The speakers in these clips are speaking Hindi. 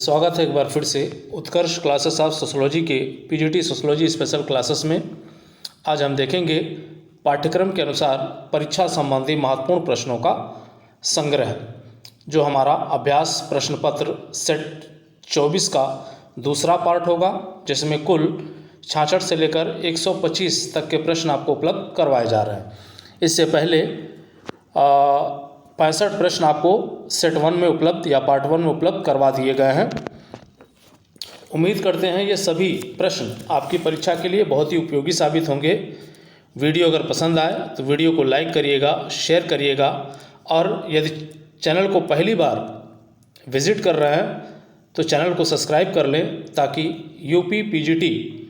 स्वागत है एक बार फिर से उत्कर्ष क्लासेस ऑफ सोशोलॉजी के पीजीटी सोशोलॉजी स्पेशल क्लासेस में। आज हम देखेंगे पाठ्यक्रम के अनुसार परीक्षा संबंधी महत्वपूर्ण प्रश्नों का संग्रह, जो हमारा अभ्यास प्रश्न पत्र सेट 24 का दूसरा पार्ट होगा, जिसमें कुल 66 से लेकर 125 तक के प्रश्न आपको उपलब्ध करवाए जा रहे हैं। इससे पहले 65 प्रश्न आपको सेट 1 में उपलब्ध या पार्ट 1 में उपलब्ध करवा दिए गए हैं। उम्मीद करते हैं ये सभी प्रश्न आपकी परीक्षा के लिए बहुत ही उपयोगी साबित होंगे। वीडियो अगर पसंद आए तो वीडियो को लाइक करिएगा, शेयर करिएगा, और यदि चैनल को पहली बार विजिट कर रहे हैं तो चैनल को सब्सक्राइब कर लें, ताकि यूपी पीजीटी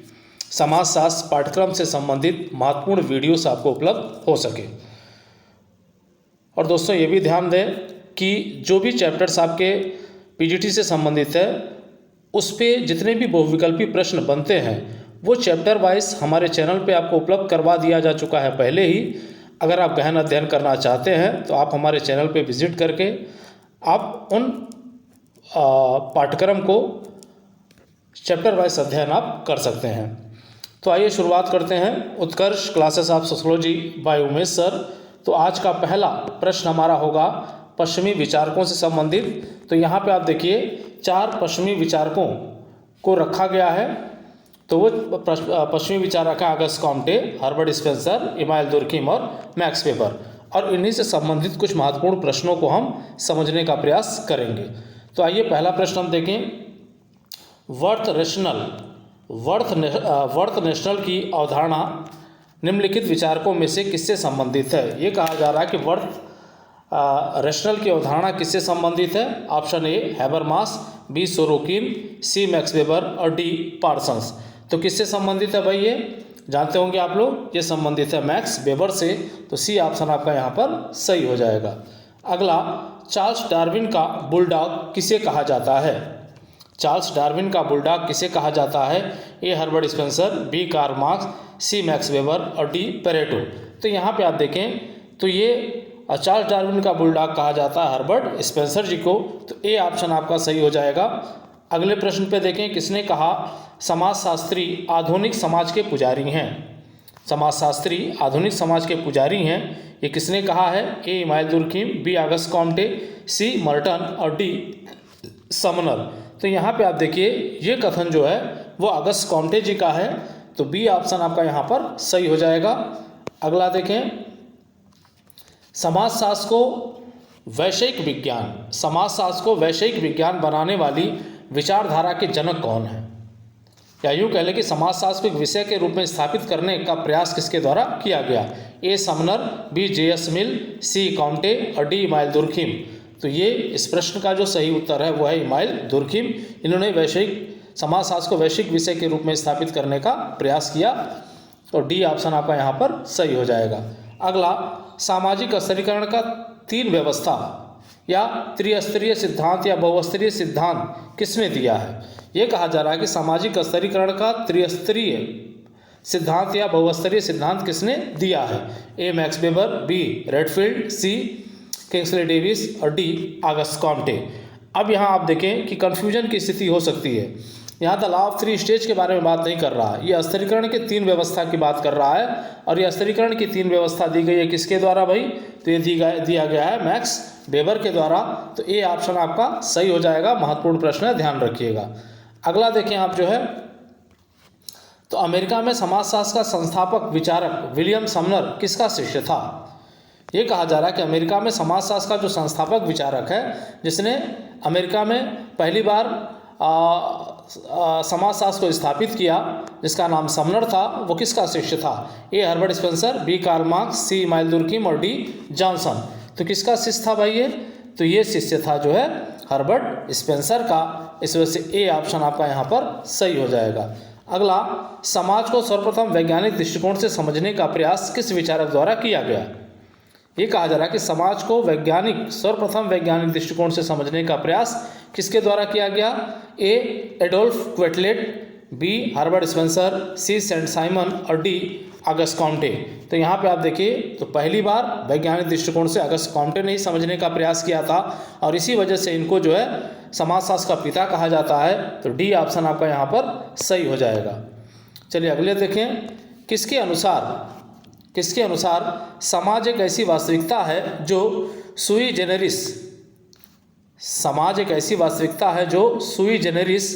समाजशास्त्र पाठ्यक्रम से संबंधित महत्वपूर्ण वीडियोस आपको उपलब्ध हो सके। और दोस्तों ये भी ध्यान दें कि जो भी चैप्टर्स आपके पीजीटी से संबंधित है, उस पे जितने भी बहुविकल्पी प्रश्न बनते हैं वो चैप्टर वाइज हमारे चैनल पे आपको उपलब्ध करवा दिया जा चुका है पहले ही। अगर आप गहन अध्ययन करना चाहते हैं तो आप हमारे चैनल पे विजिट करके आप उन पाठ्यक्रम को चैप्टर वाइज अध्ययन आप कर सकते हैं। तो आइए शुरुआत करते हैं Utkarsh classes of sociology by Umesh sir. तो आज का पहला प्रश्न हमारा होगा पश्चिमी विचारकों से संबंधित। तो यहाँ पे आप देखिए 4 पश्चिमी विचारकों को रखा गया है। तो वो पश्चिमी विचारक हैं Auguste Comte, Herbert Spencer, Emmanuel Durkheim और मैक्स वेबर। और इन्हीं से संबंधित कुछ महत्वपूर्ण प्रश्नों को हम समझने का प्रयास करेंगे। तो आइए पहला प्रश्न हम देखें। वर्थ नेशनल की अवधारणा निम्नलिखित विचारकों में से किससे संबंधित है? ये कहा जा रहा है कि वर्थ रेशनल की अवधारणा किससे संबंधित है? Option A Habermas, B Sorokin, C Max Weber और डी पार्सन्स। तो किससे संबंधित है भाई? ये जानते होंगे आप लोग, ये संबंधित है मैक्स वेबर से। तो सी ऑप्शन आपका यहाँ पर सही हो जाएगा। अगला, चार्ल्स डार्विन का बुलडॉग किसे कहा जाता है? चार्ल्स डार्विन का बुलडॉग किसे कहा जाता है? A Herbert Spencer, B Karl Marx, C Max Weber और डी पेरेटो। तो यहाँ पे आप देखें तो ये चार्ल्स डार्विन का बुलडॉग कहा जाता है हर्बर्ट स्पेंसर जी को। तो ए ऑप्शन आपका सही हो जाएगा। अगले प्रश्न पे देखें, किसने कहा समाजशास्त्री आधुनिक समाज के पुजारी हैं? समाजशास्त्री आधुनिक समाज के पुजारी हैं, ये किसने कहा है? A Emmanuel Durkheim, B Auguste Comte, C Merton और डी समनर। तो यहाँ पे आप देखिए ये कथन जो है वो अगस्ट कॉम्टे जी का है। तो बी ऑप्शन आपका यहाँ पर सही हो जाएगा। अगला देखें, समाजशास्त्र को वैषयिक विज्ञान बनाने वाली विचारधारा के जनक कौन है? या यूँ कह लें कि समाजशास्त्र को एक विषय के रूप में स्थापित करने का प्रयास किसके द्वारा किया गया? ए समनर, बी जे.एस. मिल, सी कॉम्टे और डी इमानुएल दुर्खिम। तो ये इस प्रश्न का जो सही उत्तर है वो है इमानुएल दुर्खिम। इन्होंने समाजशास्त्र को वैश्विक विषय के रूप में स्थापित करने का प्रयास किया। तो डी ऑप्शन आपका यहाँ पर सही हो जाएगा। अगला, सामाजिक स्तरीकरण का 3 व्यवस्था या त्रिस्तरीय सिद्धांत या बहुस्तरीय सिद्धांत किसने दिया है? ये कहा जा रहा है कि सामाजिक स्तरीकरण का त्रिस्तरीय सिद्धांत या बहुस्तरीय सिद्धांत किसने दिया है? A Max Weber, B Redfield, C Kingsley Davis और डी अगस्ट कॉम्टे। अब यहाँ आप देखें कि कन्फ्यूजन की स्थिति हो सकती है। यहाँ द लॉ ऑफ 3 स्टेज के बारे में बात नहीं कर रहा है, ये स्तरीकरण के 3 व्यवस्था की बात कर रहा है। और ये स्तरीकरण की 3 व्यवस्था दी गई है किसके द्वारा भाई? तो ये दिया गया है मैक्स वेबर के द्वारा। तो ए ऑप्शन आपका सही हो जाएगा। महत्वपूर्ण प्रश्न है, ध्यान रखिएगा। अगला देखें आप जो है, तो अमेरिका में समाजशास्त्र का संस्थापक विचारक विलियम समनर किसका शिष्य था? ये कहा जा रहा है कि अमेरिका में समाजशास्त्र का जो संस्थापक विचारक है, जिसने अमेरिका में पहली बार समाजशास्त्र को स्थापित किया, जिसका नाम समनर था, वो किसका शिष्य था? A Herbert Spencer, B Karl Marx, C Emmanuel Durkheim और डी जॉनसन। तो किसका शिष्य था भाई ये? तो ये शिष्य था जो है हर्बर्ट स्पेंसर का। इस वजह से ए ऑप्शन आपका यहाँ पर सही हो जाएगा। अगला, समाज को सर्वप्रथम वैज्ञानिक दृष्टिकोण से समझने का प्रयास किस विचारक द्वारा किया गया? ये कहा जा रहा है कि समाज को सर्वप्रथम वैज्ञानिक दृष्टिकोण से समझने का प्रयास किसके द्वारा किया गया? ए एडोल्फ क्वेटलेट, बी हर्बर्ट स्पेंसर, सी सेंट साइमन और डी अगस्त कॉम्टे। तो यहाँ पे आप देखिए, तो पहली बार वैज्ञानिक दृष्टिकोण से अगस्त कॉम्टे ने ही समझने का प्रयास किया था और इसी वजह से इनको जो है समाजशास्त्र का पिता कहा जाता है। तो डी ऑप्शन आपका यहाँ पर सही हो जाएगा। चलिए अगले देखें, किसके अनुसार समाज एक ऐसी वास्तविकता है जो सुई जेनेरिस, समाज एक ऐसी वास्तविकता है जो सुई जेनेरिस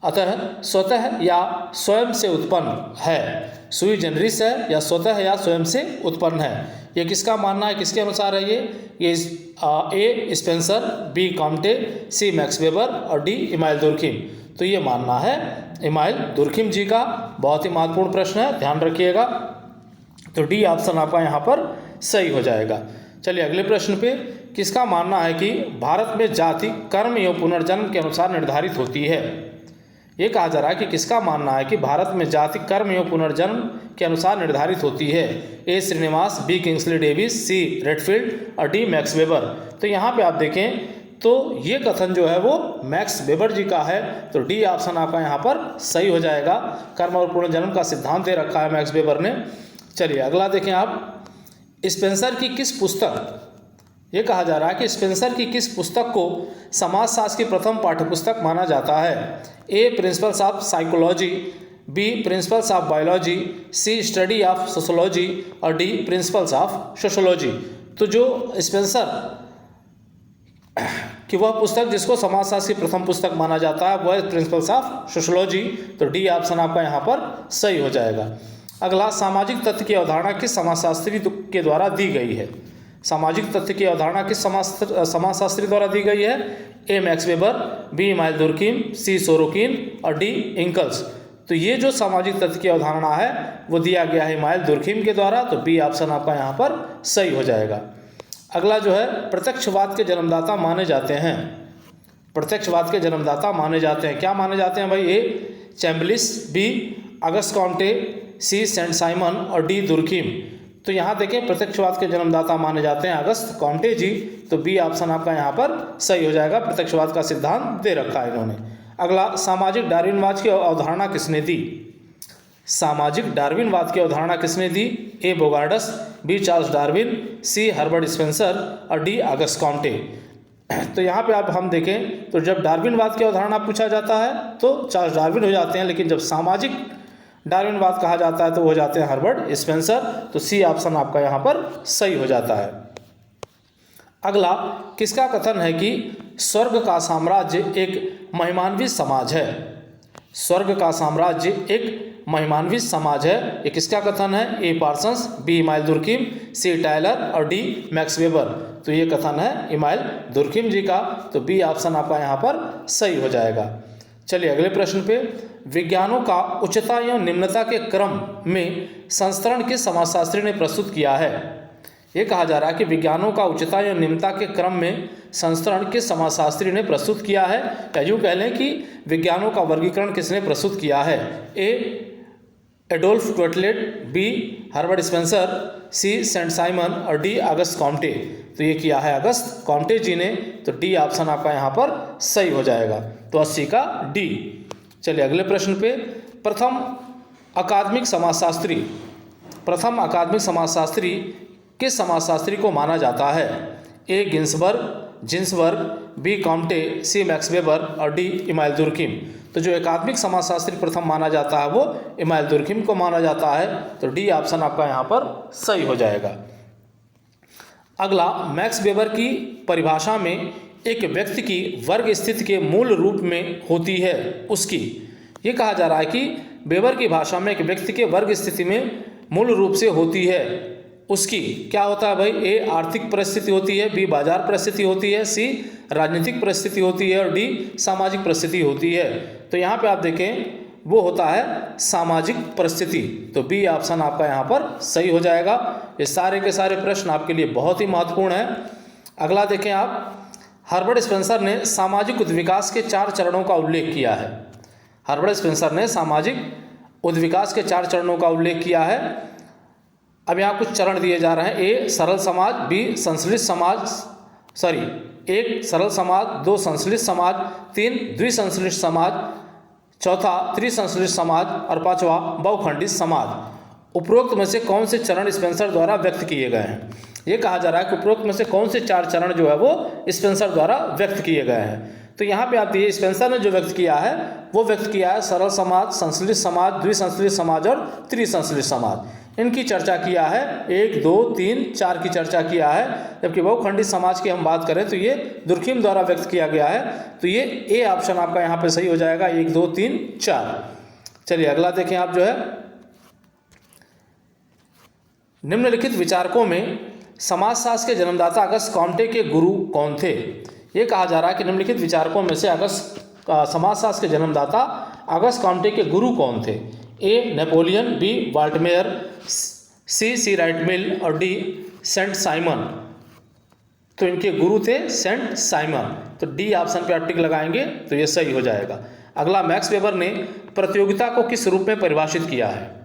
अतः स्वतः या स्वयं से उत्पन्न है। सुई जेनेरिस है या स्वतः या स्वयं से उत्पन्न है। ये किसका मानना है, किसके अनुसार है ये ए स्पेंसर, बी कॉम्टे, सी मैक्स वेबर और डी इमाइल दुर्खिम। तो ये मानना है इमाइल दुर्खिम जी का। बहुत ही महत्वपूर्ण प्रश्न है, ध्यान रखिएगा। तो डी ऑप्शन आपका यहाँ पर सही हो जाएगा। चलिए अगले प्रश्न पे, किसका मानना है कि भारत में जाति कर्म एवं पुनर्जन्म के अनुसार निर्धारित होती है। ये कहा जा रहा है कि किसका मानना है कि भारत में जाति कर्म एवं पुनर्जन्म के अनुसार निर्धारित होती है। ए श्रीनिवास, बी किंग्सली डेविस, सी रेडफील्ड और डी मैक्स वेबर। तो यहाँ पे आप देखें तो ये कथन जो है वो मैक्स वेबर जी का है। तो डी ऑप्शन आपका यहाँ पर सही हो जाएगा। कर्म और पुनर्जन्म का सिद्धांत दे रखा है मैक्स वेबर ने। चलिए अगला देखें आप, स्पेंसर की किस पुस्तक, ये कहा जा रहा है कि स्पेंसर की किस पुस्तक को समाजशास्त्र की प्रथम पाठ्यपुस्तक माना जाता है। A principles of psychology, B principles of biology, C study of sociology और डी प्रिंसिपल्स ऑफ सोशोलॉजी। तो जो स्पेंसर कि वह पुस्तक जिसको समाजशास्त्र की प्रथम पुस्तक माना जाता है वह प्रिंसिपल्स ऑफ सोशोलॉजी। तो डी ऑप्शन आपका यहाँ पर सही हो जाएगा। अगला, सामाजिक तथ्य की अवधारणा किस समाजशास्त्री के द्वारा दी गई है। सामाजिक तथ्य की अवधारणा किस समाजशास्त्री द्वारा दी गई है। A Max Weber, B Emile Durkheim, C Sorokin और डी इंकल्स। तो ये जो सामाजिक तथ्य की अवधारणा है वो दिया गया है इमाइल दुर्खिम के द्वारा। तो बी ऑप्शन आपका यहाँ पर सही हो जाएगा। अगला जो है, प्रत्यक्षवाद के जन्मदाता माने जाते हैं। प्रत्यक्षवाद के जन्मदाता माने जाते हैं, क्या माने जाते हैं भाई। ए चैम्बलिस, बी अगस्त कॉम्टे, सी सेंट साइमन और डी दुर्खिम। तो यहाँ देखें, प्रत्यक्षवाद के जन्मदाता माने जाते हैं अगस्त कॉम्टे जी। तो बी ऑप्शन आपका यहाँ पर सही हो जाएगा। प्रत्यक्षवाद का सिद्धांत दे रखा है इन्होंने। अगला, सामाजिक डार्विनवाद की अवधारणा किसने दी। सामाजिक डार्विनवाद की अवधारणा किसने दी। ए बोगार्डस, बी चार्ल्स डार्विन, सी हर्बर्ट स्पेंसर और डी अगस्त कॉम्टे। तो यहाँ पे आप हम देखें तो जब डार्विनवाद की अवधारणा पूछा जाता है तो चार्ल्स डार्विन हो जाते हैं, लेकिन जब सामाजिक डार्विनवाद कहा जाता है तो वो हो जाते हैं हर्बर्ट स्पेंसर। तो सी ऑप्शन आपका यहाँ पर सही हो जाता है। अगला, किसका कथन है कि स्वर्ग का साम्राज्य एक महिमान्वित समाज है। स्वर्ग का साम्राज्य एक महिमान्वित समाज है, ये किसका कथन है। ए पार्सन्स, बी इमाइल दुर्खिम, सी टायलर और डी मैक्स वेबर। तो ये कथन है इमाइल दुर्खिम जी का। तो बी ऑप्शन आपका यहाँ पर सही हो जाएगा। चलिए अगले प्रश्न पे, विज्ञानों का उच्चता एवं निम्नता के क्रम में संस्करण किस समाजशास्त्री ने प्रस्तुत किया है। ये कहा जा रहा है कि विज्ञानों का उच्चता एवं निम्नता के क्रम में संस्करण किस समाजशास्त्री ने प्रस्तुत किया है। या यूँ कह लें कि विज्ञानों का वर्गीकरण किसने प्रस्तुत किया है। ए एडोल्फ क्वेटलेट, बी हर्बर्ट स्पेंसर, सी सेंट साइमन और डी अगस्त कॉम्टे। तो ये किया है अगस्त कॉम्टे जी ने। तो डी ऑप्शन आपका यहाँ पर सही हो जाएगा। तो 80 का डी। चलिए अगले प्रश्न पे, प्रथम अकादमिक समाजशास्त्री किस समाजशास्त्री को माना जाता है। ए जिन्सबर्ग, बी कॉम्टे, सी मैक्स वेबर और डी इमाइल दुर्खिम। तो जो एकात्मिक समाजशास्त्री प्रथम माना जाता है वो इमाइल दुर्खिम को माना जाता है। तो डी ऑप्शन आपका यहाँ पर सही हो जाएगा। अगला, मैक्स वेबर की परिभाषा में एक व्यक्ति की वर्ग स्थिति के मूल रूप में होती है उसकी। ये कहा जा रहा है कि वेबर की भाषा में एक व्यक्ति के वर्ग स्थिति में मूल रूप से होती है उसकी क्या होता है भाई। ए आर्थिक परिस्थिति होती है, बी बाजार परिस्थिति होती है, सी राजनीतिक परिस्थिति होती है और डी सामाजिक परिस्थिति होती है। तो यहाँ पे आप देखें वो होता है सामाजिक परिस्थिति। तो बी ऑप्शन आपका यहाँ पर सही हो जाएगा। ये सारे के सारे प्रश्न आपके लिए बहुत ही महत्वपूर्ण है। अगला देखें आप, हर्बर्ट स्पेंसर ने सामाजिक उद्विकास के 4 चरणों का उल्लेख किया है। हर्बर्ट स्पेंसर ने सामाजिक उद्विकास के 4 चरणों का उल्लेख किया है। अब यहाँ कुछ चरण दिए जा रहे हैं। ए सरल समाज, बी संश्लिष्ट समाज, 1 सरल समाज, 2 संश्लिष्ट समाज, 3 द्विसंश्लिष्ट समाज, चौथा त्रिसंश्लिष्ट समाज और 5वां बहुखंडित समाज। उपरोक्त में से कौन से चरण स्पेंसर द्वारा व्यक्त किए गए हैं। ये कहा जा रहा है कि उपरोक्त में से कौन से 4 चरण जो है वो स्पेंसर द्वारा व्यक्त किए गए हैं। तो यहाँ पे आप देखिए स्पेंसर ने जो व्यक्त किया है वो व्यक्त किया है सरल समाज, संश्लिष्ट समाज, द्विसंश्लिष्ट समाज और त्रिसंश्लिष्ट समाज। इनकी चर्चा किया है 1, 2, 3, 4 की चर्चा किया है। जबकि बहुखंडी समाज की हम बात करें तो ये दुर्खिम द्वारा व्यक्त किया गया है। तो ये ए ऑप्शन आपका यहाँ पे सही हो जाएगा, 1, 2, 3, 4। चलिए अगला देखें आप जो है, निम्नलिखित विचारकों में समाजशास्त्र के जन्मदाता अगस्त कॉम्टे के गुरु कौन थे। ये कहा जा रहा है कि निम्नलिखित विचारकों में से समाजशास्त्र के जन्मदाता अगस्त कॉम्टे के गुरु कौन थे। ए नेपोलियन, बी वाल्टमेयर, सी राइट मिल और डी सेंट साइमन। तो इनके गुरु थे सेंट साइमन। तो डी ऑप्शन पे आप टिक लगाएंगे तो ये सही हो जाएगा। अगला, मैक्स वेबर ने प्रतियोगिता को किस रूप में परिभाषित किया है।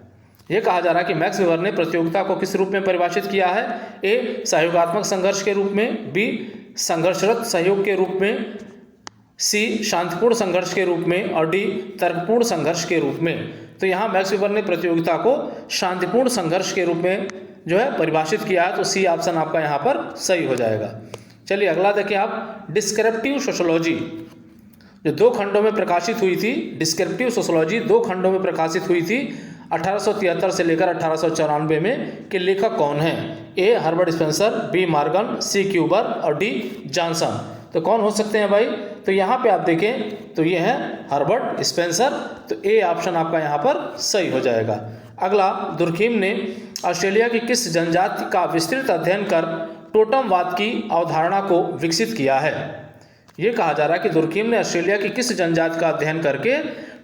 ये कहा जा रहा है कि मैक्स वेबर ने प्रतियोगिता को किस रूप में परिभाषित किया है। ए सहयोगात्मक संघर्ष के रूप में, बी संघर्षरत सहयोग के रूप में, सी शांतिपूर्ण संघर्ष के रूप में और डी तर्कपूर्ण संघर्ष के रूप में। तो यहाँ मैक्स वेबर ने प्रतियोगिता को शांतिपूर्ण संघर्ष के रूप में जो है परिभाषित किया है। तो सी ऑप्शन आपका यहाँ पर सही हो जाएगा। चलिए अगला देखिए आप, डिस्क्रिप्टिव सोशोलॉजी जो 2 खंडों में प्रकाशित हुई थी, डिस्क्रिप्टिव सोशोलॉजी 2 खंडों में प्रकाशित हुई थी 1873 से लेकर 1894 में, के लेखक कौन हैं। ए हर्बर्ट स्पेंसर, बी मॉर्गन, सी क्यूबर और डी जॉनसन। तो कौन हो सकते हैं भाई। तो यहाँ पे आप देखें तो ये है हर्बर्ट स्पेंसर। तो ए ऑप्शन आपका यहाँ पर सही हो जाएगा। अगला, दुर्खिम ने ऑस्ट्रेलिया की किस जनजाति का विस्तृत अध्ययन कर टोटमवाद की अवधारणा को विकसित किया है। ये कहा जा रहा है कि दुर्खिम ने ऑस्ट्रेलिया की किस जनजाति का अध्ययन करके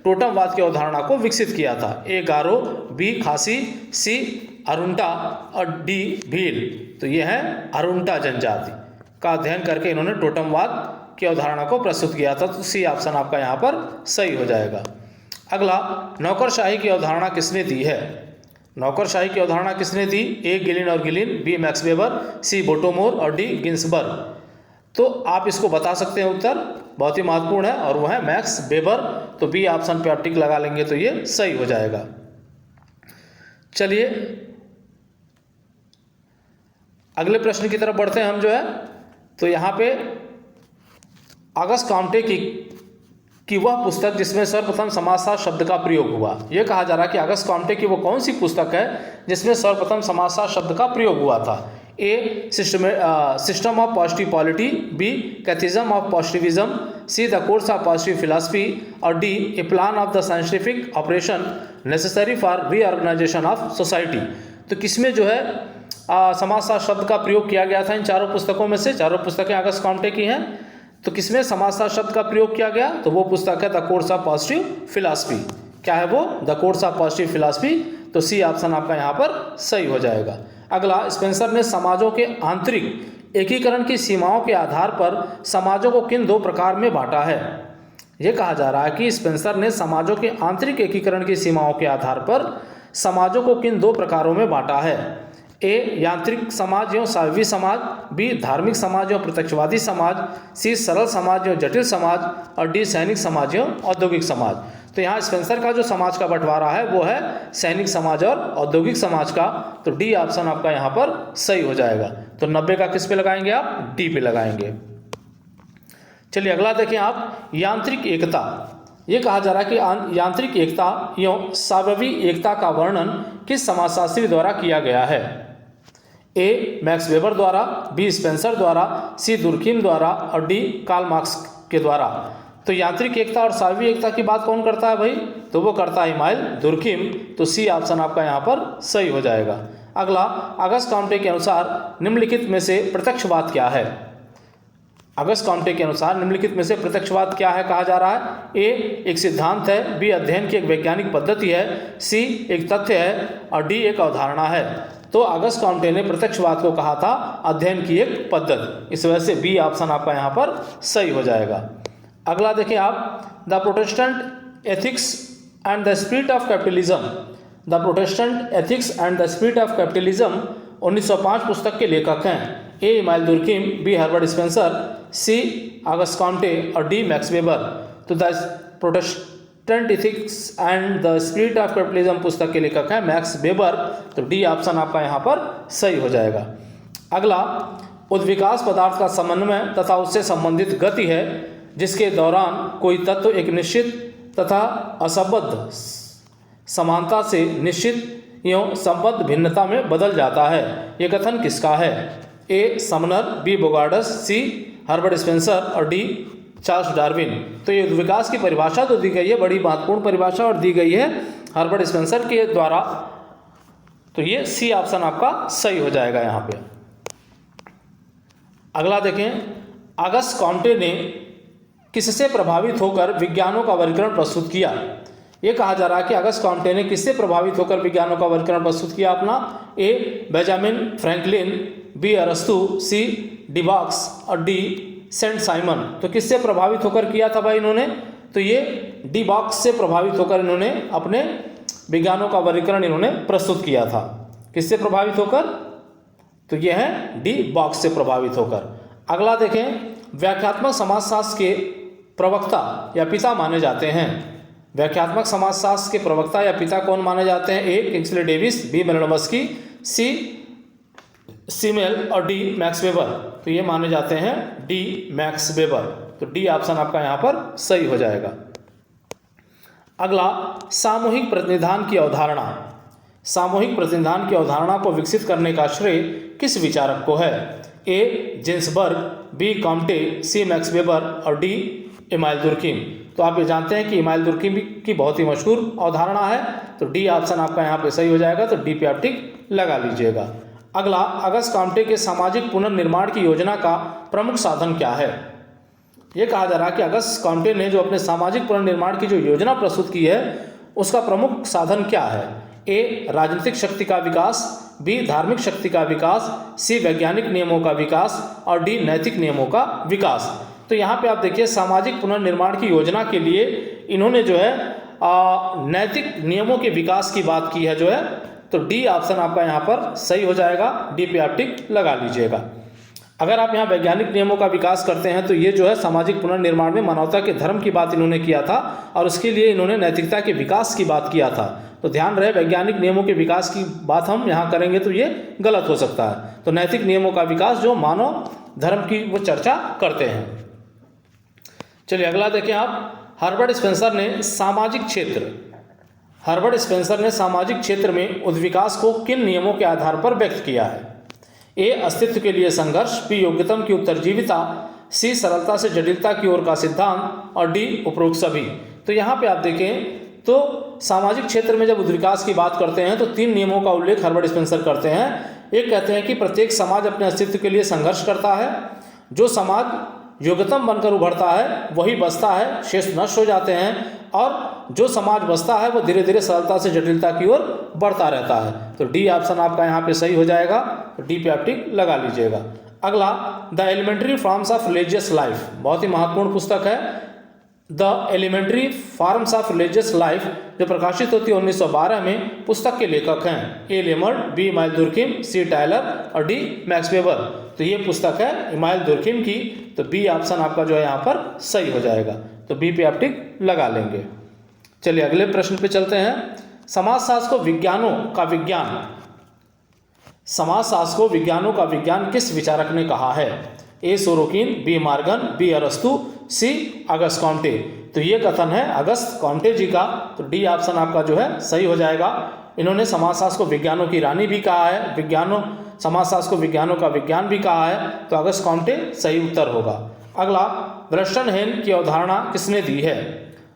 टोटमवाद की अवधारणा को विकसित किया था। ए गारो, बी खासी, सी अरुंटा और डी भील। तो ये है अरुंटा जनजाति का अध्ययन करके इन्होंने टोटमवाद की अवधारणा को प्रस्तुत किया था। तो सी ऑप्शन आपका यहाँ पर सही हो जाएगा। अगला, नौकरशाही की अवधारणा किसने दी है। नौकरशाही की अवधारणा किसने दी। ए गिलिन और गिलिन, बी मैक्स वेबर, सी बोटोमोर और डी गिन्सबर्ग। तो आप इसको बता सकते हैं, उत्तर बहुत ही महत्वपूर्ण है और वो है मैक्स वेबर। तो बी ऑप्शन पे आप टिक लगा लेंगे तो ये सही हो जाएगा। चलिए अगले प्रश्न की तरफ बढ़ते हैं हम जो है। तो यहाँ पे अगस्त कॉम्टे की वह पुस्तक जिसमें सर्वप्रथम समाजशास्त्र शब्द का प्रयोग हुआ। यह कहा जा रहा है कि अगस्त कॉम्टे की वो कौन सी पुस्तक है जिसमें सर्वप्रथम समाजशास्त्र शब्द का प्रयोग हुआ था। A system of positive polity, B catechism of positivism, C the course of positive philosophy और D a plan of the scientific operation necessary for reorganisation of society. तो किसमें जो है समाजशास्त्र शब्द का प्रयोग किया गया था इन चारों पुस्तकों में से। चारों पुस्तकें अगस्त कॉम्टे की हैं। तो किसमें समाजशास्त्र शब्द का प्रयोग किया गया। तो वो पुस्तक है the course of positive philosophy. क्या है वो, the course of positive philosophy. तो सी ऑप्शन आपका यहाँ पर सही हो जाएगा। अगला, स्पेंसर ने समाजों के आंतरिक एकीकरण की सीमाओं के आधार पर समाजों को किन 2 प्रकार में बांटा है। यह कहा जा रहा है कि स्पेंसर ने समाजों के आंतरिक एकीकरण की सीमाओं के आधार पर समाजों को किन 2 प्रकारों में बांटा है। ए यांत्रिक समाज एवं सावयवी समाज, बी धार्मिक समाज एवं प्रत्यक्षवादी समाज, सी सरल समाज एवं जटिल समाज और डी सैनिक समाज एवं औद्योगिक समाज। तो यहाँ स्पेंसर का जो समाज का बंटवारा है वो है सैनिक समाज और औद्योगिक समाज का। तो डी ऑप्शन आपका यहाँ पर सही हो जाएगा। तो 90 का किस पे लगाएंगे आप, डी पे लगाएंगे। चलिए अगला देखें आप, यांत्रिक एकता। ये कहा जा रहा है कि यांत्रिक एकता एवं सावयवी एकता का वर्णन किस समाजशास्त्री द्वारा किया गया है। ए मैक्स वेबर द्वारा, बी स्पेंसर द्वारा, सी दुर्खिम द्वारा और डी कार्ल मार्क्स के द्वारा। तो यांत्रिक एकता और सावयवी एकता की बात कौन करता है भाई। तो वो करता है इमाइल दुर्खिम। तो सी ऑप्शन आपका यहाँ पर सही हो जाएगा। अगला, अगस्त कॉम्टे के अनुसार निम्नलिखित में से प्रत्यक्षवाद क्या है। अगस्त कॉम्टे के अनुसार निम्नलिखित में से प्रत्यक्षवाद क्या है कहा जा रहा है। ए एक सिद्धांत है, बी अध्ययन की एक वैज्ञानिक पद्धति है, सी एक तथ्य है और डी एक अवधारणा है। तो अगस्त कॉम्टे ने प्रत्यक्षवाद को कहा था अध्ययन की एक पद्धति। इस वजह से बी ऑप्शन आपका यहाँ पर सही हो जाएगा। अगला देखिए आप, the protestant ethics and the spirit of capitalism. The protestant ethics and the spirit of capitalism 1905 पुस्तक के लेखक हैं। A Emile Durkheim, B Herbert Spencer, C August Comte और डी मैक्स वेबर। तो the constant ethics and the spirit of capitalism पुस्तक के लेखक हैं मैक्स वेबर। तो डी ऑप्शन आपका यहाँ पर सही हो जाएगा। अगला, उद्विकास पदार्थ का समन्वय तथा उससे संबंधित गति है जिसके दौरान कोई तत्व एक निश्चित तथा असंबद्ध समानता से निश्चित एवं संबद्ध भिन्नता में बदल जाता है। यह कथन किसका है? ए समनर, बी बोगार्डस, सी हर्बर्ट स्पेंसर और डी चार्ल्स डार्विन। तो ये उद्विकास की परिभाषा तो दी गई है, बड़ी महत्वपूर्ण परिभाषा, और दी गई है हर्बर्ट स्पेंसर के द्वारा। तो ये सी ऑप्शन आपका सही हो जाएगा यहाँ पे। अगला देखें, अगस्त कॉम्टे ने किससे प्रभावित होकर विज्ञानों का वर्गीकरण प्रस्तुत किया? ये कहा जा रहा है कि अगस्त कॉम्टे ने किससे प्रभावित होकर विज्ञानों का वर्गीकरण प्रस्तुत किया अपना? ए बेंजामिन फ्रैंकलिन, बी अरस्तु, सी डिबॉक्स और डी सेंट साइमन। तो किससे प्रभावित होकर किया था भाई इन्होंने? तो ये डिबॉक्स से प्रभावित होकर इन्होंने अपने विज्ञानों का वर्गीकरण इन्होंने प्रस्तुत किया था। किससे प्रभावित होकर? तो ये है डी बॉक्स से प्रभावित होकर। अगला देखें, व्याख्यात्मक समाजशास्त्र के प्रवक्ता या पिता माने जाते हैं। व्याख्यात्मक समाजशास्त्र के प्रवक्ता या पिता कौन माने जाते हैं? ए किंग्सले डेविस, बी मेलानोव्स्की, सी सीमेल और डी मैक्स वेबर। तो ये माने जाते हैं डी मैक्स वेबर। तो डी ऑप्शन आपका यहाँ पर सही हो जाएगा। अगला, सामूहिक प्रतिनिधान की अवधारणा। सामूहिक प्रतिनिधान की अवधारणा को विकसित करने का श्रेय किस विचारक को है? ए जिन्सबर्ग, बी कॉम्टे, सी मैक्स वेबर और डी इमाइल दुर्कीम। तो आप ये जानते हैं कि इमाइल दुर्कीम की बहुत ही मशहूर अवधारणा है। तो डी ऑप्शन आपका यहाँ पे सही हो जाएगा। तो डी पे आप टिक लगा लीजिएगा। अगला, अगस्त कॉम्टे के सामाजिक पुनर्निर्माण की योजना का प्रमुख साधन क्या है? ये कहा जा रहा है कि अगस्त कॉम्टे ने जो अपने सामाजिक पुनर्निर्माण की जो योजना प्रस्तुत की है उसका प्रमुख साधन क्या है? ए राजनीतिक शक्ति का विकास, बी धार्मिक शक्ति का विकास, सी वैज्ञानिक नियमों का विकास और डी नैतिक नियमों का विकास। तो यहाँ पे आप देखिए, सामाजिक पुनर्निर्माण की योजना के लिए इन्होंने जो है नैतिक नियमों के विकास की बात की है जो है। तो डी ऑप्शन आपका यहाँ पर सही हो जाएगा। डी पे आप टिक लगा लीजिएगा। अगर आप यहाँ वैज्ञानिक नियमों का विकास करते हैं तो ये जो है सामाजिक पुनर्निर्माण में मानवता के धर्म की बात इन्होंने किया था और उसके लिए इन्होंने नैतिकता के विकास की बात किया था। तो ध्यान रहे, वैज्ञानिक नियमों के विकास की बात हम यहाँ करेंगे तो ये गलत हो सकता है। तो नैतिक नियमों का विकास जो मानव धर्म की वो चर्चा करते हैं। चलिए अगला देखें आप, हर्बर्ट स्पेंसर ने सामाजिक क्षेत्र में उद्विकास को किन नियमों के आधार पर व्यक्त किया है? ए अस्तित्व के लिए संघर्ष, बी योग्यतम की उत्तरजीविता, सी सरलता से जटिलता की ओर का सिद्धांत और डी उपरोक्त सभी। तो यहाँ पे आप देखें तो सामाजिक क्षेत्र में जब उद्विकास की बात करते हैं तो 3 नियमों का उल्लेख हर्बर्ट स्पेंसर करते हैं। एक कहते हैं कि प्रत्येक समाज अपने अस्तित्व के लिए संघर्ष करता है, जो समाज योग्यतम बनकर उभरता है वही बचता है, शेष नष्ट हो जाते हैं, और जो समाज बचता है वो धीरे धीरे सरलता से जटिलता की ओर बढ़ता रहता है। तो डी ऑप्शन आपका यहाँ पे सही हो जाएगा। तो डी पे आप टिक लगा लीजिएगा। अगला, the elementary forms of religious life, बहुत ही महत्वपूर्ण पुस्तक है। The elementary forms of religious life जो प्रकाशित होती है 1912 में। पुस्तक के लेखक हैं ए लेमर्ड, बी इमाइल दुर्कीम, सी टायलर और डी मैक्स वेबर। तो ये पुस्तक है इमाइल दुर्कीम की। तो बी ऑप्शन आपका जो है यहाँ पर सही हो जाएगा। तो बी पे आप टिक लगा लेंगे। चलिए अगले प्रश्न पे चलते हैं। समाजशास्त्र को विज्ञानों का विज्ञान किस विचारक ने कहा है? ए सोरोकिन, बी मार्गन, बी अरस्तु, सी अगस्त कॉम्टे। तो ये कथन है अगस्त कॉम्टे जी का। तो डी ऑप्शन आपका जो है सही हो जाएगा। इन्होंने समाजशास्त्र को विज्ञानों की रानी भी कहा है, समाजशास्त्र को विज्ञानों का विज्ञान भी कहा है। तो अगस्त कॉम्टे सही उत्तर होगा। अगला, ब्रस्टनहेन की अवधारणा किसने दी है?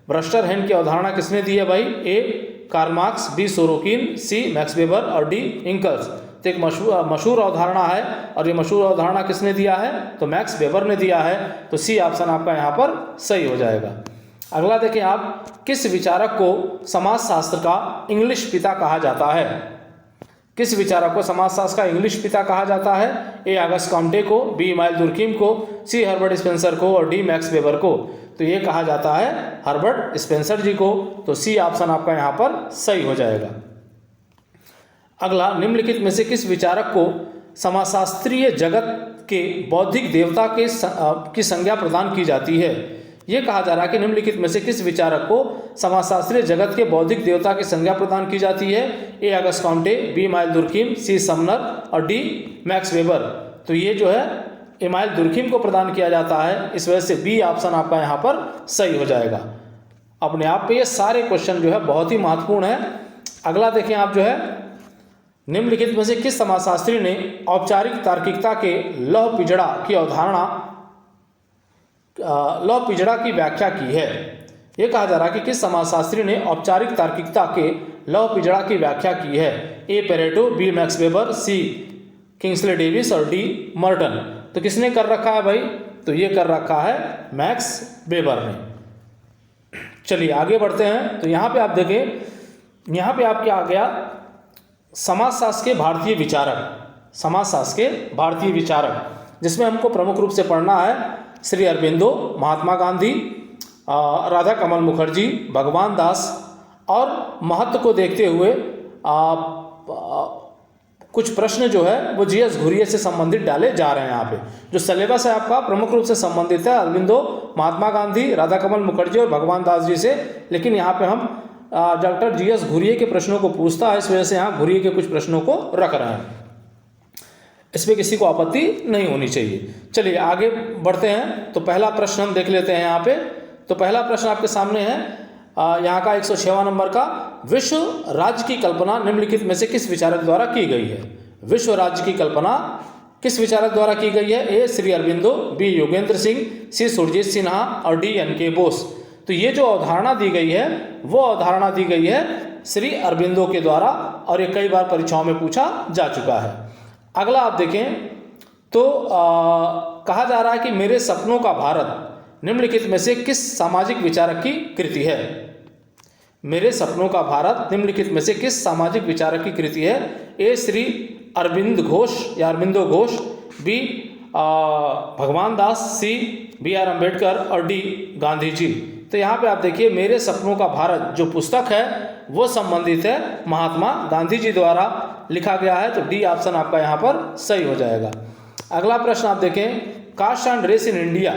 ब्रस्टनहेन की अवधारणा किसने दी है भाई? A Karl Marx, B Sorokin, C Max Weber और डी इंकल्स। तो एक मशहूर अवधारणा है और ये मशहूर अवधारणा किसने दिया है? तो मैक्स वेबर ने दिया है। तो सी ऑप्शन आपका यहाँ पर सही हो जाएगा। अगला देखें आप, किस विचारक को समाजशास्त्र का इंग्लिश पिता कहा जाता है? किस विचारक को समाजशास्त्र का इंग्लिश पिता कहा जाता है? ए अगस्त कॉम्टे को, बी इमाइल दुर्कीम को, सी हर्बर्ट स्पेंसर को और डी मैक्स वेबर को। तो ये कहा जाता है हर्बर्ट स्पेंसर जी को। तो सी ऑप्शन आपका यहाँ पर सही हो जाएगा। अगला, निम्नलिखित में से किस विचारक को समाजशास्त्रीय जगत के बौद्धिक देवता की संज्ञा प्रदान की जाती है? ये कहा जा रहा है कि निम्नलिखित में से किस विचारक को समाजशास्त्रीय जगत के बौद्धिक देवता की संज्ञा प्रदान की जाती है? A Auguste Comte, B Emmanuel Durkheim, C Sumner और डी मैक्स वेबर। तो ये जो है इमानुएल दुर्खिम को प्रदान किया जाता है, इस वजह से बी ऑप्शन आपका यहाँ पर सही हो जाएगा। अपने आप पे ये सारे क्वेश्चन जो है बहुत ही महत्वपूर्ण है। अगला देखें आप जो है, निम्नलिखित में से किस समाजशास्त्री ने औपचारिक तार्किकता के लौह पिजड़ा की अवधारणा लौह पिजड़ा की व्याख्या की है? ये कहा जा रहा है कि किस समाजशास्त्री ने औपचारिक तार्किकता के लौह पिजड़ा की व्याख्या की है? A Pareto, B Max Weber, C Kingsley Davis और डी मर्टन। तो किसने कर रखा है भाई? तो ये कर रखा है मैक्स वेबर ने। चलिए आगे बढ़ते हैं। तो यहाँ पे आप देखें, यहाँ पे आपके आ गया समाजशास्त्र के भारतीय विचारक, समाजशास्त्र के भारतीय विचारक, जिसमें हमको प्रमुख रूप से पढ़ना है श्री अरबिंदो, महात्मा गांधी, राधा कमल मुखर्जी, भगवान दास। और महत्व को देखते हुए कुछ प्रश्न जो है वो जीएस घुरिये से संबंधित डाले जा रहे हैं। यहाँ पे जो सिलेबस है आपका प्रमुख रूप से संबंधित है अरबिंदो, महात्मा गांधी, राधा कमल मुखर्जी और भगवान दास जी से, लेकिन यहाँ पे हम डॉक्टर जीएस घुरिये के प्रश्नों को पूछता है, इस वजह से यहाँ घुरिये के कुछ प्रश्नों को रख रहे हैं। इसमें किसी को आपत्ति नहीं होनी चाहिए। चलिए आगे बढ़ते हैं। तो पहला प्रश्न हम देख लेते हैं यहाँ पे। तो पहला प्रश्न आपके सामने है यहाँ का 106वां नंबर का, विश्व राज्य की कल्पना निम्नलिखित में से किस विचारक द्वारा की गई है? विश्व राज्य की कल्पना किस विचारक द्वारा की गई है? ए श्री अरबिंदो, बी योगेंद्र सिंह, सी सुरजीत सिन्हा और डी एन.के. बोस। तो ये जो अवधारणा दी गई है वो अवधारणा दी गई है श्री अरबिंदो के द्वारा, और ये कई बार परीक्षाओं में पूछा जा चुका है। अगला आप देखें तो कहा जा रहा है कि मेरे सपनों का भारत निम्नलिखित में से किस सामाजिक विचारक की कृति है? मेरे सपनों का भारत निम्नलिखित में से किस सामाजिक विचारक की कृति है? ए श्री अरविंद घोष या Aurobindo Ghosh, B Bhagwan Das, C B are Ambedkar और डी गांधी जी। तो यहाँ पे आप देखिए मेरे सपनों का भारत जो पुस्तक है वो संबंधित है महात्मा गांधी जी द्वारा लिखा गया है, तो डी ऑप्शन आपका यहाँ पर सही हो जाएगा। अगला प्रश्न आप देखें, caste and race in India.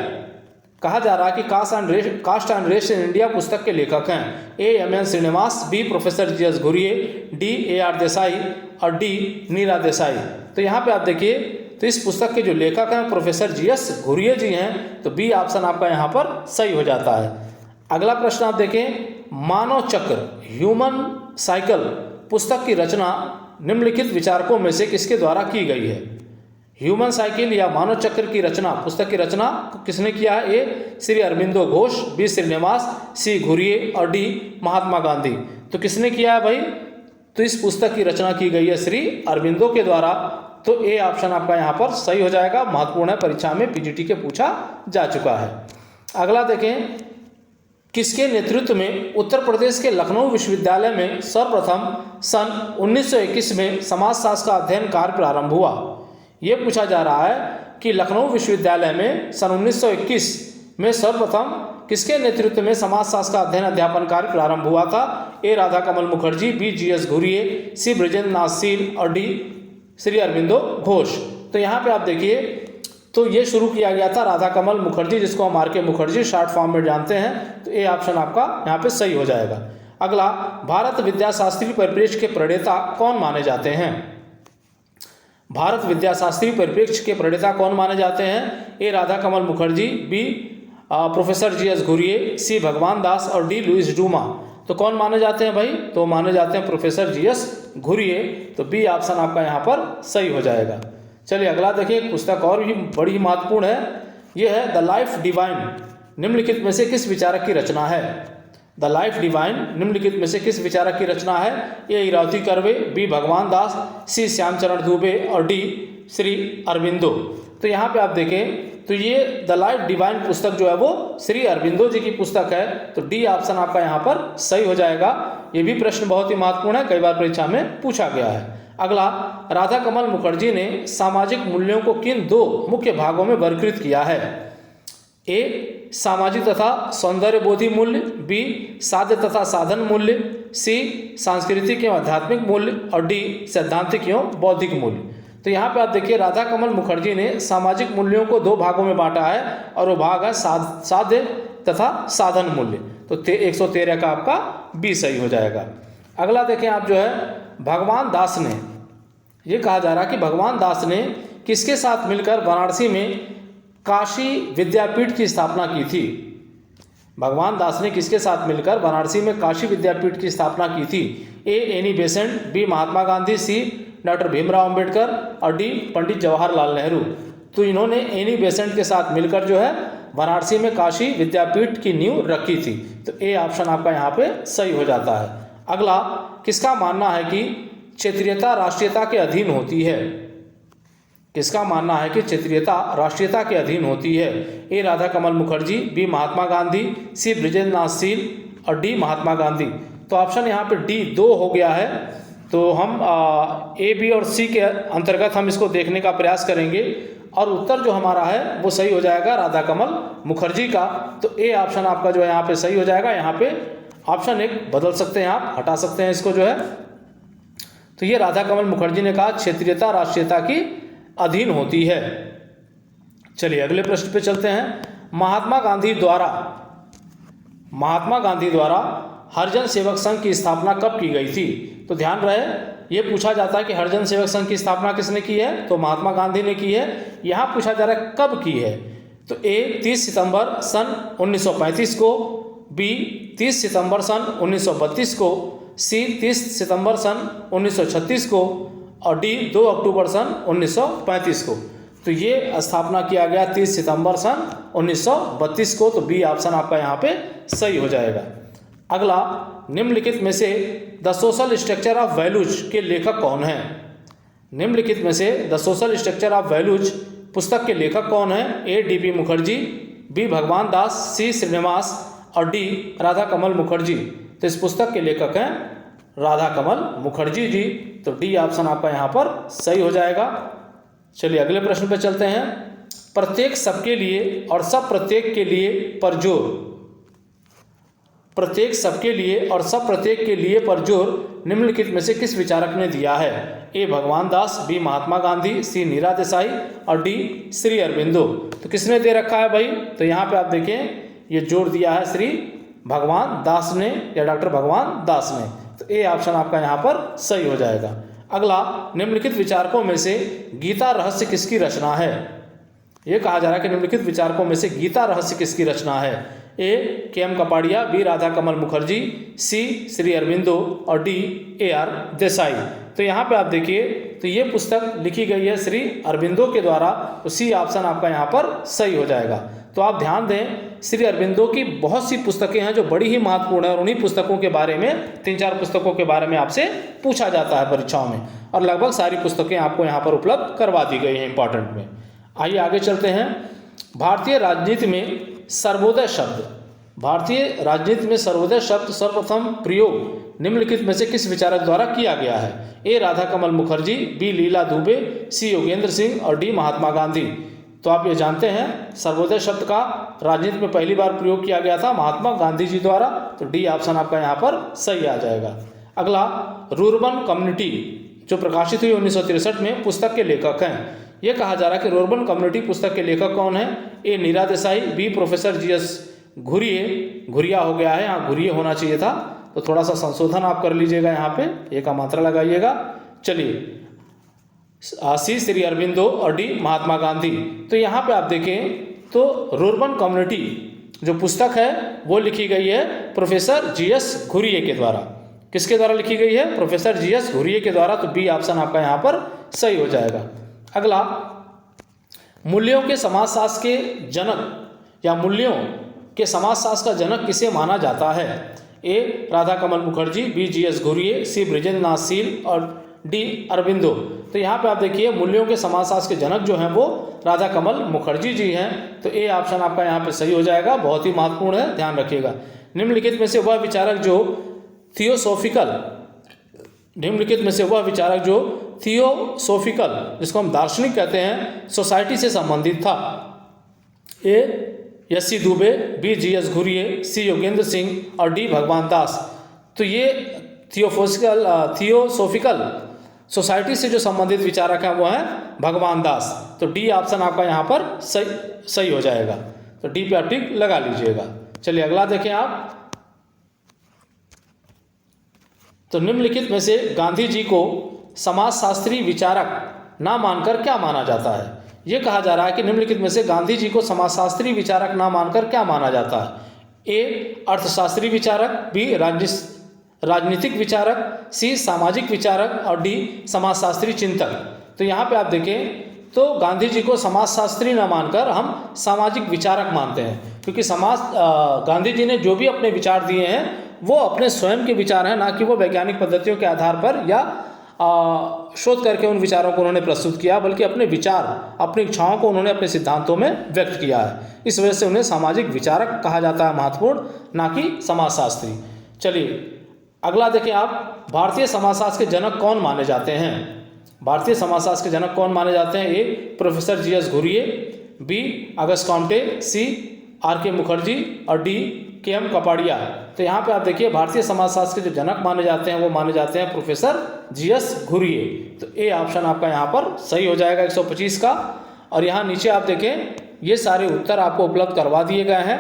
कहा जा रहा है कि caste and race in India पुस्तक के लेखक हैं A M N Srinivas, B professor GS Ghurye, D A R Desai और डी नीरा देसाई। तो यहाँ पे आप देखिए तो इस पुस्तक के जो लेखक हैं प्रोफेसर जीएस घुरिये जी हैं, तो बी ऑप्शन आपका यहाँ पर सही हो जाता है। अगला प्रश्न आप देखें, मानव चक्र ह्यूमन साइकिल पुस्तक की रचना निम्नलिखित विचारकों में से किसके द्वारा की गई है? ह्यूमन साइकिल या मानव चक्र की रचना, पुस्तक की रचना किसने किया है? ए श्री अरबिंदो घोष, बी श्रीनिवास, सी घुरिये और डी महात्मा गांधी। तो किसने किया है भाई? तो इस पुस्तक की रचना की गई है श्री अरबिंदो के द्वारा, तो ए ऑप्शन आपका यहाँ पर सही हो जाएगा। महत्वपूर्ण है, परीक्षा में पीजीटी के पूछा जा चुका है। अगला देखें, किसके नेतृत्व में उत्तर प्रदेश के लखनऊ विश्वविद्यालय में सर्वप्रथम सन 1921 में समाजशास्त्र का अध्ययन कार्य प्रारंभ हुआ? ये पूछा जा रहा है कि लखनऊ विश्वविद्यालय में सन 1921 में सर्वप्रथम किसके नेतृत्व में समाजशास्त्र का अध्ययन अध्यापन कार्य प्रारंभ हुआ था? ए राधा कमल मुखर्जी, बी जीएस घुरिये, सी ब्रजेंद्र नाथ सील और डी श्री अरबिंदो घोष। तो यहाँ पे आप देखिए तो ये शुरू किया गया था राधा कमल मुखर्जी, जिसको हम आर के मुखर्जी शॉर्ट फॉर्म में जानते हैं, तो ए ऑप्शन आपका यहाँ पे सही हो जाएगा। अगला, भारत विद्याशास्त्री परिप्रेक्ष्य के प्रणेता कौन माने जाते हैं? भारत विद्याशास्त्री परिप्रेक्ष्य के प्रणेता कौन माने जाते हैं? A Radha Kamal Mukherjee, B professor GS Ghurye, C Bhagwan Das और डी लुइस डूमा। तो कौन माने जाते हैं भाई? तो माने जाते हैं प्रोफेसर जीएस घुरिये, तो बी ऑप्शन आपका यहाँ पर सही हो जाएगा। चलिए अगला देखिए, एक पुस्तक और भी बड़ी महत्वपूर्ण है, यह है द लाइफ डिवाइन निम्नलिखित में से किस विचारक की रचना है? द लाइफ डिवाइन निम्नलिखित में से किस विचारक की रचना है? ए इरावती कर्वे, बी भगवान दास, सी श्यामचरण दुबे और डी श्री अरबिंदो। तो यहाँ पे आप देखें तो ये द लाइफ डिवाइन पुस्तक जो है वो श्री अरबिंदो जी की पुस्तक है, तो डी ऑप्शन आपका यहाँ पर सही हो जाएगा। ये भी प्रश्न बहुत ही महत्वपूर्ण है, कई बार परीक्षा में पूछा गया है। अगला, राधा कमल मुखर्जी ने सामाजिक मूल्यों को किन दो मुख्य भागों में वर्गीकृत किया है? ए सामाजिक तथा सौंदर्यबोधी मूल्य, बी साध्य तथा साधन मूल्य, सी सांस्कृतिक एवं आध्यात्मिक मूल्य और डी सैद्धांतिक एवं बौद्धिक मूल्य। तो यहाँ पे आप देखिए राधा कमल मुखर्जी ने सामाजिक मूल्यों को दो भागों में बांटा है, और वो भाग है साध्य तथा साधन मूल्य। तो 113 का आपका बी सही हो जाएगा। अगला देखें आप जो है, भगवान दास ने, ये कहा जा रहा है कि भगवान दास ने किसके साथ मिलकर वाराणसी में काशी विद्यापीठ की स्थापना की थी। भगवान दास ने किसके साथ मिलकर वाराणसी में काशी विद्यापीठ की स्थापना की थी। ए Annie Besant, B Mahatma Gandhi, सी डॉक्टर भीमराव अंबेडकर और डी पंडित जवाहरलाल नेहरू। तो इन्होंने एनी बेसेंट के साथ मिलकर जो है वाराणसी में काशी विद्यापीठ की नींव रखी थी। तो ए ऑप्शन आपका यहाँ पे सही हो जाता है। अगला, किसका मानना है कि क्षेत्रीयता राष्ट्रीयता के अधीन होती है। किसका मानना है कि क्षेत्रीयता राष्ट्रीयता के अधीन होती है। ए राधा कमल मुखर्जी, बी महात्मा गांधी, सी बृजेंद्र नाथ शील और डी महात्मा गांधी। तो ऑप्शन यहाँ पे डी 2 हो गया है। तो हम ए बी और सी के अंतर्गत हम इसको देखने का प्रयास करेंगे और उत्तर जो हमारा है वो सही हो जाएगा राधा कमल मुखर्जी का। तो ए ऑप्शन आपका जो है यहाँ पे सही हो जाएगा। यहाँ पे ऑप्शन 1 बदल सकते हैं, आप हटा सकते हैं इसको जो है। तो ये राधा कमल मुखर्जी ने कहा क्षेत्रीयता राष्ट्रीयता की अधीन होती है। चलिए अगले प्रश्न पे चलते हैं। महात्मा गांधी द्वारा हरिजन सेवक संघ की स्थापना कब की गई थी। तो ध्यान रहे, ये पूछा जाता है कि हरिजन सेवक संघ की स्थापना किसने की है, तो महात्मा गांधी ने की है। यहाँ पूछा जा रहा है कब की है। तो ए 30 सितंबर सन 1935 को, बी 30 सितंबर सन 1932 को, सी 30 सितंबर सन 1936 को और डी 2 अक्टूबर सन 1935 को। तो ये स्थापना किया गया 30 सितंबर सन 1932 को। तो बी ऑप्शन आपका यहाँ पे सही हो जाएगा। अगला, निम्नलिखित में से the social structure of values के लेखक कौन है। निम्नलिखित में से the social structure of values पुस्तक के लेखक कौन है। A D P Mukherjee, B Bhagwan Das, सी श्रीनिवास और डी राधा कमल मुखर्जी। तो इस पुस्तक के लेखक हैं राधा कमल मुखर्जी जी। तो डी ऑप्शन आपका यहाँ पर सही हो जाएगा। चलिए अगले प्रश्न पर चलते हैं। प्रत्येक सबके लिए और सब प्रत्येक के लिए पर जोर। प्रत्येक सबके लिए और सब प्रत्येक के लिए पर जोर निम्नलिखित में से किस विचारक ने दिया है। ए भगवान दास, बी महात्मा गांधी, सी नीरा देसाई और डी श्री अरबिंदो। तो किसने दे रखा है भाई, तो यहाँ पे आप देखें ये जोर दिया है श्री भगवान दास ने या डॉक्टर भगवान दास ने। तो ए ऑप्शन आपका यहाँ पर सही हो जाएगा। अगला, निम्नलिखित विचारकों में से गीता रहस्य किसकी रचना है। ये कहा जा रहा है कि निम्नलिखित विचारकों में से गीता रहस्य किसकी रचना है। ए के एम कपाड़िया, बी राधा कमल मुखर्जी, सी श्री अरबिंदो और डी ए आर देसाई। तो यहाँ पे आप देखिए, तो ये पुस्तक लिखी गई है श्री अरबिंदो के द्वारा। तो सी ऑप्शन आपका यहाँ पर सही हो जाएगा। तो आप ध्यान दें, श्री अरबिंदो की बहुत सी पुस्तकें हैं जो बड़ी ही महत्वपूर्ण है और उन्हीं पुस्तकों के बारे में 3-4 पुस्तकों के बारे में आपसे पूछा जाता है परीक्षाओं में, और लगभग सारी पुस्तकें आपको यहाँ पर उपलब्ध करवा दी गई हैं इंपॉर्टेंट में। आइए आगे चलते हैं। भारतीय राजनीति में सर्वोदय शब्द, भारतीय राजनीति में सर्वोदय शब्द सर्वप्रथम प्रयोग निम्नलिखित में से किस विचारक द्वारा किया गया है। ए राधा कमल मुखर्जी, बी लीला दुबे, सी योगेंद्र सिंह और डी महात्मा गांधी। तो आप ये जानते हैं सर्वोदय शब्द का राजनीति में पहली बार प्रयोग किया गया था महात्मा गांधी जी द्वारा। तो डी ऑप्शन आपका यहाँ पर सही आ जाएगा। अगला, रूरबन कम्युनिटी जो प्रकाशित हुई 1963 में, पुस्तक के लेखक हैं। ये कहा जा रहा है कि रूरबन कम्युनिटी पुस्तक के लेखक कौन है। A Neera Desai, B professor GS Ghurye, Ghuriya हो गया है, यहाँ घुरिये होना चाहिए था। तो थोड़ा सा संशोधन आप कर लीजिएगा, यहाँ पे ए का मात्रा लगाइएगा। चलिए, सी श्री अरबिंदो और डी महात्मा गांधी। तो यहाँ पे आप देखें तो रूरबन कम्युनिटी जो पुस्तक है वो लिखी गई है प्रोफेसर GS घुरिये के द्वारा। किसके द्वारा लिखी गई है, प्रोफेसर GS घुरिये के द्वारा। तो बी ऑप्शन आपका यहाँ पर सही हो जाएगा। अगला, मूल्यों के समाजशास्त्र के जनक या मूल्यों के समाजशास्त्र का जनक किसे माना जाता है। ए राधा कमल मुखर्जी, बी GS घुरिये, सी बृजेंद्र नाथ शील और डी अरबिंदो। तो यहाँ पे आप देखिए मूल्यों के समाजशास्त्र के जनक जो हैं वो राधा कमल मुखर्जी जी हैं। तो ए ऑप्शन आपका यहाँ पे सही हो जाएगा, बहुत ही महत्वपूर्ण है, ध्यान रखिएगा। निम्नलिखित में से वह विचारक जो थियोसोफिकल जिसको हम दार्शनिक कहते हैं सोसाइटी से संबंधित था। A S C. Dube, B GS Ghurye, C Yogendra Singh और डी भगवान दास। तो ये थियोसोफिकल सोसाइटी से जो संबंधित विचारक हैं वो हैं भगवान दास। तो डी ऑप्शन आपका यहाँ पर सही हो जाएगा। तो डी पे आप टिक लगा लीजिएगा। चलिए अगला देखें आप। तो निम्नलिखित में से गांधी जी को समाजशास्त्री विचारक ना मानकर क्या माना जाता है? ये कहा जा रहा है कि निम्नलिखित में से गांधी जी को समाजशास्त्री विचारक ना मानकर क्या माना जाता है? ए अर्थशास्त्री विचारक, बी राजनीतिक विचारक, सी सामाजिक विचारक और डी समाजशास्त्री चिंतक। तो यहाँ पे आप देखें तो गांधी जी को समाजशास्त्री न मानकर हम सामाजिक विचारक मानते हैं, क्योंकि गांधी जी ने जो भी अपने विचार दिए हैं वो अपने स्वयं के विचार हैं, ना कि वो वैज्ञानिक पद्धतियों के आधार पर या शोध करके उन विचारों को उन्होंने प्रस्तुत किया, बल्कि अपने विचार, अपनी इच्छाओं को उन्होंने अपने सिद्धांतों में व्यक्त किया है। इस वजह से उन्हें सामाजिक विचारक कहा जाता है, महत्वपूर्ण, ना कि समाजशास्त्री। चलिए अगला देखें आप। भारतीय समाजशास्त्र के जनक कौन माने जाते हैं? भारतीय समाजशास्त्र के जनक कौन माने जाते हैं? ए प्रोफेसर जीएस घुरिये, बी अगस्त कॉम्टे, सी आर के मुखर्जी और डी के एम कपाड़िया। तो यहाँ पे आप देखिए भारतीय समाजशास्त्र के जो जनक माने जाते हैं वो माने जाते हैं प्रोफेसर जीएस घुरिये। तो ए ऑप्शन आपका यहाँ पर सही हो जाएगा 125 का। और यहाँ नीचे आप देखें ये सारे उत्तर आपको उपलब्ध करवा दिए गए हैं।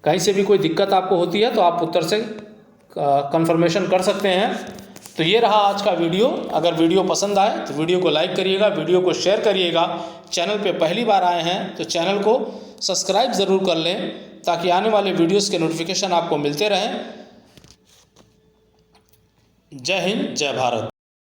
कहीं से भी कोई दिक्कत आपको होती है तो आप उत्तर से कंफर्मेशन कर सकते हैं। तो ये रहा आज का वीडियो। अगर वीडियो पसंद आए तो वीडियो को लाइक करिएगा, वीडियो को शेयर करिएगा। चैनल पे पहली बार आए हैं तो चैनल को सब्सक्राइब ज़रूर कर लें, ताकि आने वाले वीडियोस के नोटिफिकेशन आपको मिलते रहें। जय हिंद, जय भारत।